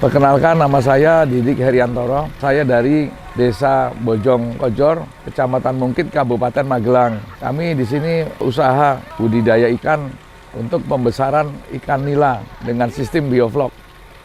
Perkenalkan, nama saya Didik Heriantoro. Saya dari Desa Bojong Kojor, Kecamatan Mungkit, Kabupaten Magelang. Kami di sini usaha budidaya ikan untuk pembesaran ikan nila dengan sistem bioflok.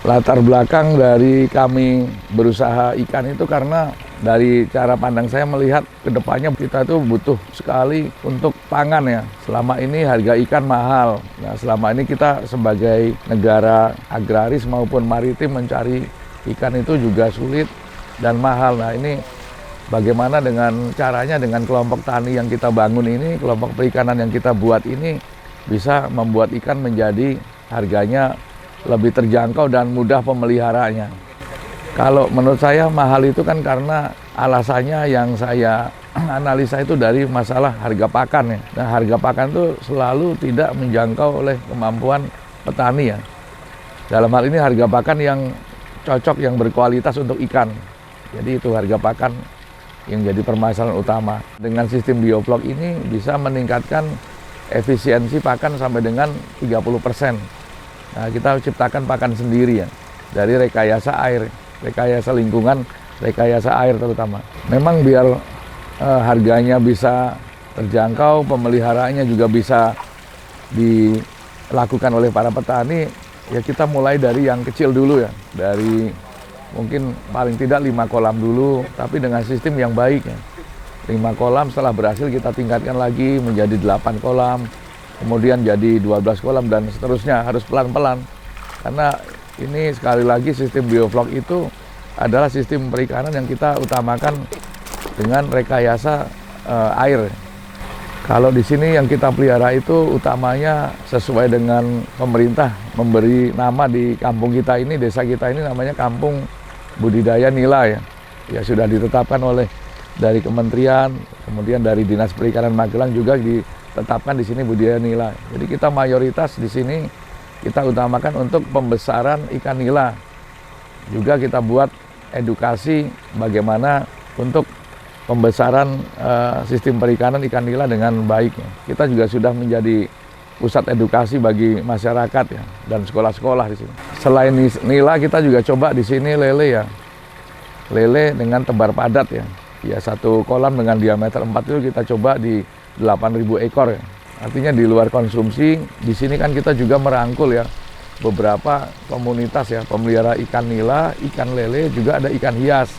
Latar belakang dari kami berusaha ikan itu karena dari cara pandang saya melihat ke depannya kita itu butuh sekali untuk pangan ya. Selama ini harga ikan mahal. Nah, selama ini kita sebagai negara agraris maupun maritim mencari ikan itu juga sulit dan mahal. Nah, ini bagaimana dengan caranya dengan kelompok tani yang kita bangun ini, kelompok perikanan yang kita buat ini bisa membuat ikan menjadi harganya lebih terjangkau dan mudah pemeliharaannya. Kalau menurut saya mahal itu kan karena alasannya yang saya analisa itu dari masalah harga pakan ya. Nah, harga pakan itu selalu tidak menjangkau oleh kemampuan petani ya. Dalam hal ini harga pakan yang cocok, yang berkualitas untuk ikan. Jadi itu harga pakan yang jadi permasalahan utama. Dengan sistem bioflok ini bisa meningkatkan efisiensi pakan sampai dengan 30%. Nah, kita ciptakan pakan sendiri ya, dari rekayasa air, rekayasa lingkungan, rekayasa air terutama. Memang biar harganya bisa terjangkau, pemeliharaannya juga bisa dilakukan oleh para petani, ya kita mulai dari yang kecil dulu ya, dari mungkin paling tidak 5 kolam dulu, tapi dengan sistem yang baik ya. 5 kolam setelah berhasil kita tingkatkan lagi menjadi 8 kolam, kemudian jadi 12 kolam dan seterusnya, harus pelan-pelan. Karena ini sekali lagi sistem bioflok itu adalah sistem perikanan yang kita utamakan dengan rekayasa air. Kalau di sini yang kita pelihara itu utamanya sesuai dengan pemerintah memberi nama di kampung kita ini, desa kita ini namanya Kampung Budidaya Nila ya. Ya sudah ditetapkan oleh dari kementerian, kemudian dari Dinas Perikanan Magelang juga ditetapkan di sini budidaya nila. Jadi kita mayoritas di sini kita utamakan untuk pembesaran ikan nila. Juga kita buat edukasi bagaimana untuk pembesaran sistem perikanan ikan nila dengan baik. Kita juga sudah menjadi pusat edukasi bagi masyarakat ya, dan sekolah-sekolah di sini. Selain nila kita juga coba di sini lele ya. Lele dengan tebar padat ya. Ya, 1 kolam dengan diameter 4 itu kita coba di 8.000 ekor ya. Artinya di luar konsumsi, di sini kan kita juga merangkul ya beberapa komunitas ya, pemelihara ikan nila, ikan lele, juga ada ikan hias.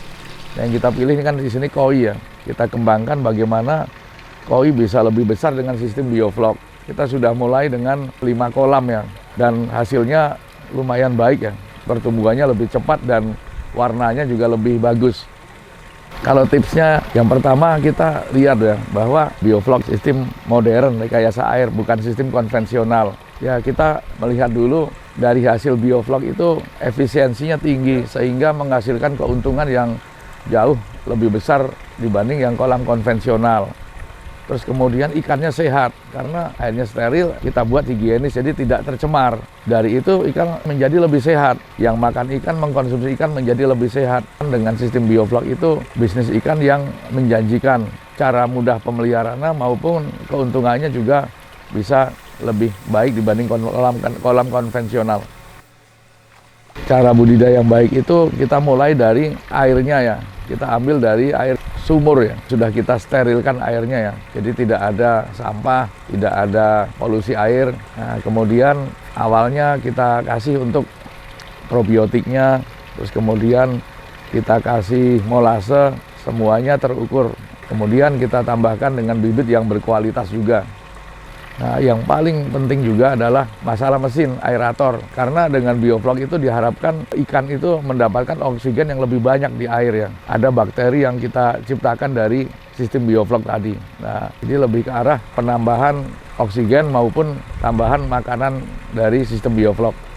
Yang kita pilih ini kan di sini koi ya. Kita kembangkan bagaimana koi bisa lebih besar dengan sistem bioflok. Kita sudah mulai dengan 5 kolam ya, dan hasilnya lumayan baik ya. Pertumbuhannya lebih cepat dan warnanya juga lebih bagus. Kalau tipsnya, yang pertama kita lihat ya, bahwa bioflok sistem modern, rekayasa air, bukan sistem konvensional. Ya, kita melihat dulu dari hasil bioflok itu efisiensinya tinggi, sehingga menghasilkan keuntungan yang jauh lebih besar dibanding yang kolam konvensional. Terus kemudian ikannya sehat, karena airnya steril, kita buat higienis, jadi tidak tercemar. Dari itu ikan menjadi lebih sehat. Yang makan ikan, mengkonsumsi ikan menjadi lebih sehat. Dengan sistem bioflok itu, bisnis ikan yang menjanjikan. Cara mudah pemeliharaannya maupun keuntungannya juga bisa lebih baik dibanding kolam konvensional. Cara budidaya yang baik itu kita mulai dari airnya ya. Kita ambil dari air sumur ya, sudah kita sterilkan airnya ya, jadi tidak ada sampah, tidak ada polusi air. Nah, kemudian awalnya kita kasih untuk probiotiknya, terus kemudian kita kasih molase, semuanya terukur. Kemudian kita tambahkan dengan bibit yang berkualitas juga. Nah, yang paling penting juga adalah masalah mesin aerator, karena dengan bioflok itu diharapkan ikan itu mendapatkan oksigen yang lebih banyak di air ya. Ada bakteri yang kita ciptakan dari sistem bioflok tadi. Nah, ini lebih ke arah penambahan oksigen maupun tambahan makanan dari sistem bioflok.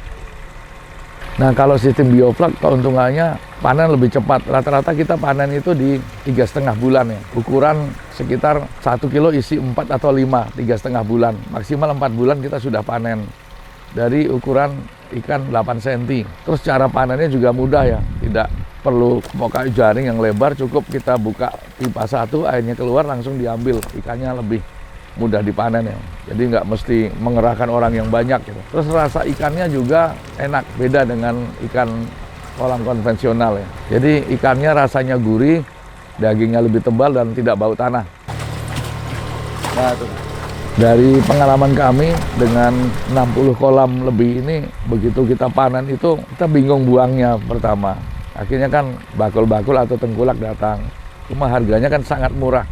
Nah, kalau sistem bioflok keuntungannya panen lebih cepat. Rata-rata kita panen itu di 3,5 bulan ya. Ukuran sekitar 1 kilo isi 4 atau 5, 3,5 bulan. Maksimal 4 bulan kita sudah panen. Dari ukuran ikan 8 cm. Terus cara panennya juga mudah ya. Tidak perlu pakai jaring yang lebar, cukup kita buka pipa 1, airnya keluar langsung diambil. Ikannya lebih mudah dipanen ya. Jadi nggak mesti mengerahkan orang yang banyak gitu. Terus rasa ikannya juga enak, beda dengan ikan kolam konvensional ya. Jadi ikannya rasanya gurih, dagingnya lebih tebal dan tidak bau tanah. Nah, tuh. Dari pengalaman kami dengan 60 kolam lebih ini, begitu kita panen itu kita bingung buangnya pertama. Akhirnya kan bakul-bakul atau tengkulak datang. Cuma harganya kan sangat murah.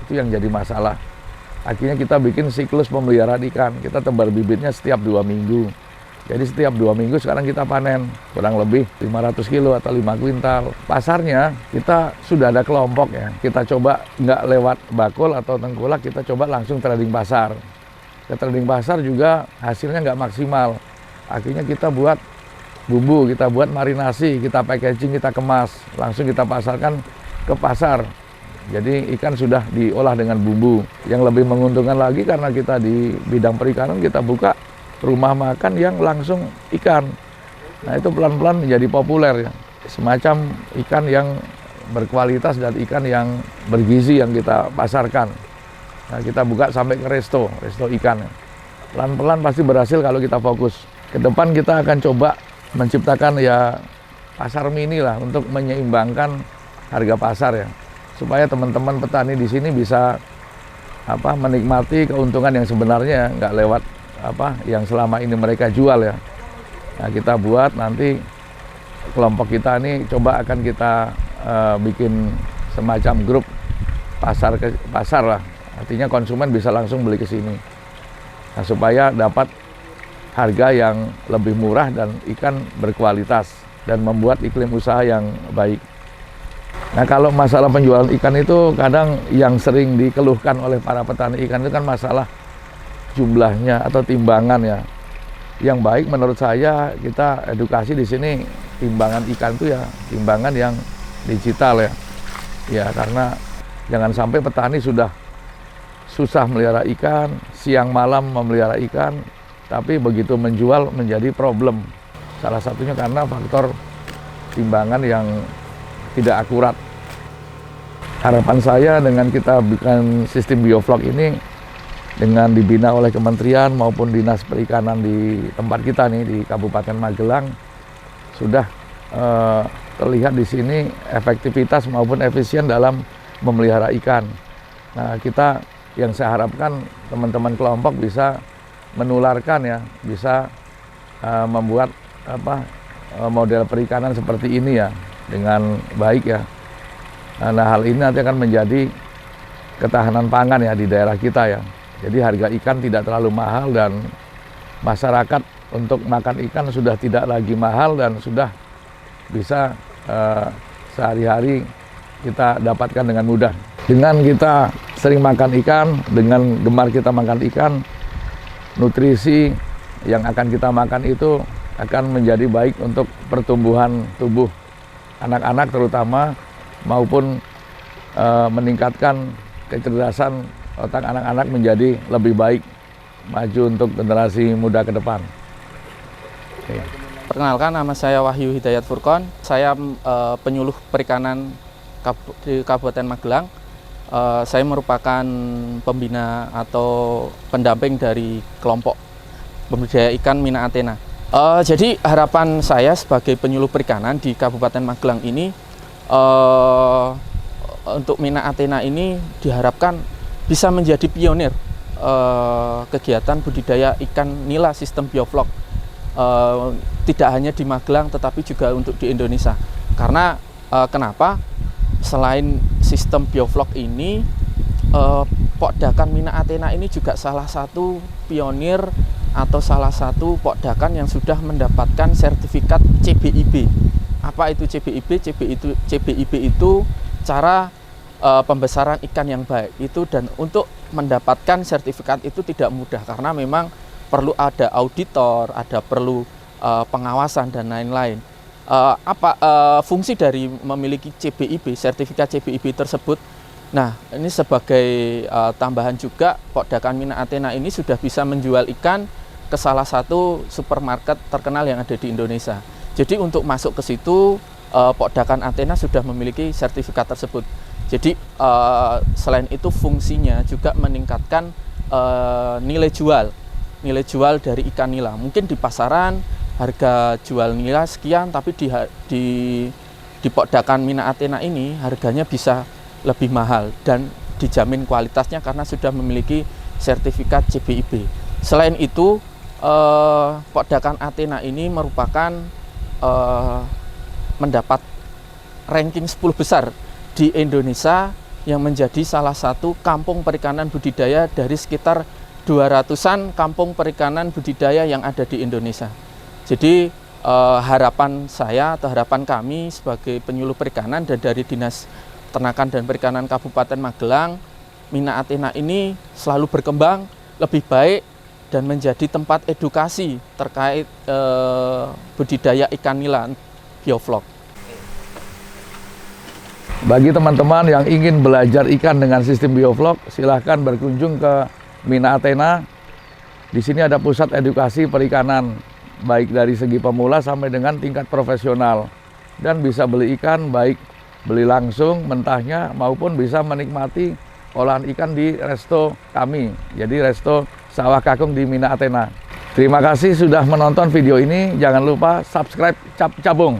Itu yang jadi masalah. Akhirnya kita bikin siklus pemeliharaan ikan. Kita tebar bibitnya setiap 2 minggu. Jadi setiap 2 minggu sekarang kita panen kurang lebih 500 kilo atau 5 kuintal. Pasarnya kita sudah ada kelompok ya. Kita coba nggak lewat bakul atau tengkulak, kita coba langsung trading pasar. Ke trading pasar juga hasilnya nggak maksimal. Akhirnya kita buat bumbu, kita buat marinasi, kita packaging, kita kemas. Langsung kita pasarkan ke pasar. Jadi ikan sudah diolah dengan bumbu. Yang lebih menguntungkan lagi karena kita di bidang perikanan, kita buka rumah makan yang langsung ikan. Nah itu pelan-pelan menjadi populer ya. Semacam ikan yang berkualitas dan ikan yang bergizi yang kita pasarkan. Nah kita buka sampai ke resto ikan. Pelan-pelan pasti berhasil kalau kita fokus. Ke depan kita akan coba menciptakan ya pasar mini lah untuk menyeimbangkan harga pasar ya. Supaya teman-teman petani di sini bisa menikmati keuntungan yang sebenarnya nggak lewat yang selama ini mereka jual ya. Nah kita buat nanti kelompok kita ini coba akan kita bikin semacam grup pasar lah. Artinya konsumen bisa langsung beli ke sini. Nah supaya dapat harga yang lebih murah dan ikan berkualitas dan membuat iklim usaha yang baik. Nah kalau masalah penjualan ikan itu kadang yang sering dikeluhkan oleh para petani ikan itu kan masalah jumlahnya atau timbangan ya. Yang baik menurut saya kita edukasi di sini timbangan ikan itu ya timbangan yang digital ya. Ya karena jangan sampai petani sudah susah melihara ikan, siang malam memelihara ikan, tapi begitu menjual menjadi problem. Salah satunya karena faktor timbangan yang tidak akurat. Harapan saya dengan kita bikin sistem bioflok ini dengan dibina oleh kementerian maupun dinas perikanan di tempat kita nih di Kabupaten Magelang sudah terlihat di sini efektivitas maupun efisien dalam memelihara ikan. Nah kita yang saya harapkan teman-teman kelompok bisa menularkan ya, bisa membuat model perikanan seperti ini ya dengan baik ya. Nah hal ini nanti akan menjadi ketahanan pangan ya di daerah kita ya. Jadi harga ikan tidak terlalu mahal dan masyarakat untuk makan ikan sudah tidak lagi mahal dan sudah bisa sehari-hari kita dapatkan dengan mudah. Dengan kita sering makan ikan, dengan gemar kita makan ikan, nutrisi yang akan kita makan itu akan menjadi baik untuk pertumbuhan tubuh anak-anak terutama maupun meningkatkan kecerdasan otak anak-anak menjadi lebih baik, maju untuk generasi muda ke depan. Oke. Perkenalkan, nama saya Wahyu Hidayat Furqon. Saya penyuluh perikanan di Kabupaten Magelang. Saya merupakan pembina atau pendamping dari kelompok pembudidaya ikan Mina Athena. Jadi harapan saya sebagai penyuluh perikanan di Kabupaten Magelang ini, untuk Mina Athena ini diharapkan bisa menjadi pionir kegiatan budidaya ikan nila sistem bioflok, tidak hanya di Magelang tetapi juga untuk di Indonesia. Karena kenapa? Selain sistem bioflok ini, Pokdakan Mina Athena ini juga salah satu pionir atau salah satu pokdakan yang sudah mendapatkan sertifikat CBIB. Apa itu CBIB? CBIB itu cara pembesaran ikan yang baik itu, dan untuk mendapatkan sertifikat itu tidak mudah karena memang perlu ada auditor, perlu pengawasan dan lain-lain. Fungsi dari memiliki CBIB, sertifikat CBIB tersebut? Nah, ini sebagai tambahan juga, Pokdakan Mina Athena ini sudah bisa menjual ikan ke salah satu supermarket terkenal yang ada di Indonesia. Jadi untuk masuk ke situ, Pokdakan Athena sudah memiliki sertifikat tersebut. Jadi selain itu fungsinya juga meningkatkan nilai jual dari ikan nila. Mungkin di pasaran harga jual nila sekian, tapi di Podakan Mina Athena ini harganya bisa lebih mahal dan dijamin kualitasnya karena sudah memiliki sertifikat CBIB. Selain itu, Podakan Athena ini merupakan mendapat ranking 10 besar di Indonesia yang menjadi salah satu kampung perikanan budidaya dari sekitar 200-an kampung perikanan budidaya yang ada di Indonesia. Jadi harapan saya atau harapan kami sebagai penyuluh perikanan dan dari Dinas Peternakan dan Perikanan Kabupaten Magelang, Mina Athena ini selalu berkembang lebih baik dan menjadi tempat edukasi terkait budidaya ikan nila bioflok. Bagi teman-teman yang ingin belajar ikan dengan sistem bioflok, silahkan berkunjung ke Mina Athena. Di sini ada pusat edukasi perikanan, baik dari segi pemula sampai dengan tingkat profesional. Dan bisa beli ikan, baik beli langsung mentahnya maupun bisa menikmati olahan ikan di resto kami. Jadi resto Sawah Kakung di Mina Athena. Terima kasih sudah menonton video ini. Jangan lupa subscribe Cap Cabung.